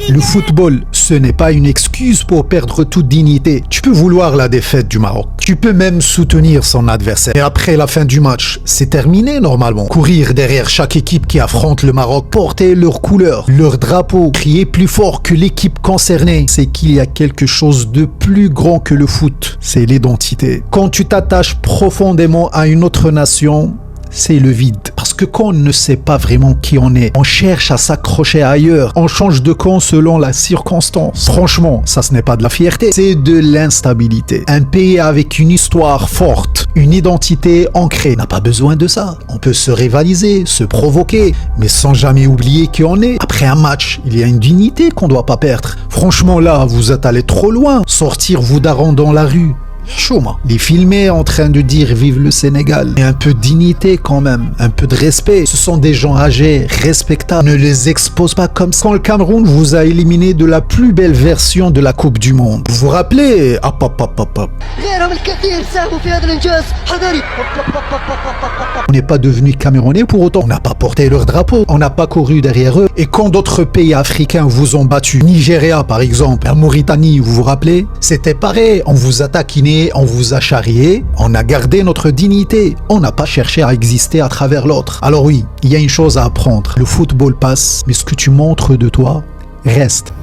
Le football, ce n'est pas une excuse pour perdre toute dignité. Tu peux vouloir la défaite du Maroc. Tu peux même soutenir son adversaire. Et après la fin du match, c'est terminé normalement. Courir derrière chaque équipe qui affronte le Maroc, porter leurs couleurs, leur drapeau, crier plus fort que l'équipe concernée. C'est qu'il y a quelque chose de plus grand que le foot. C'est l'identité. Quand tu t'attaches profondément à une autre nation, c'est le vide. Parce que quand on ne sait pas vraiment qui on est, on cherche à s'accrocher ailleurs. On change de camp selon la circonstance. Franchement, ça ce n'est pas de la fierté, c'est de l'instabilité. Un pays avec une histoire forte, une identité ancrée, n'a pas besoin de ça. On peut se rivaliser, se provoquer, mais sans jamais oublier qui on est. Après un match, il y a une dignité qu'on ne doit pas perdre. Franchement là, vous êtes allé trop loin. Sortir vous darant dans la rue. Chouma. Les filmer en train de dire vive le Sénégal. Et un peu de dignité quand même, un peu de respect. Ce sont des gens âgés, respectables. Ne les expose pas comme ça. Quand le Cameroun vous a éliminé de la plus belle version de la Coupe du Monde. Vous vous rappelez? On n'est pas devenu camerounais pour autant. On n'a pas porté leur drapeau. On n'a pas couru derrière eux. Et quand d'autres pays africains vous ont battu, Nigeria par exemple, la Mauritanie, vous vous rappelez? C'était pareil. On vous a taquiné. On vous a charrié, on a gardé notre dignité, on n'a pas cherché à exister à travers l'autre. Alors oui, il y a une chose à apprendre, le football passe, mais ce que tu montres de toi reste.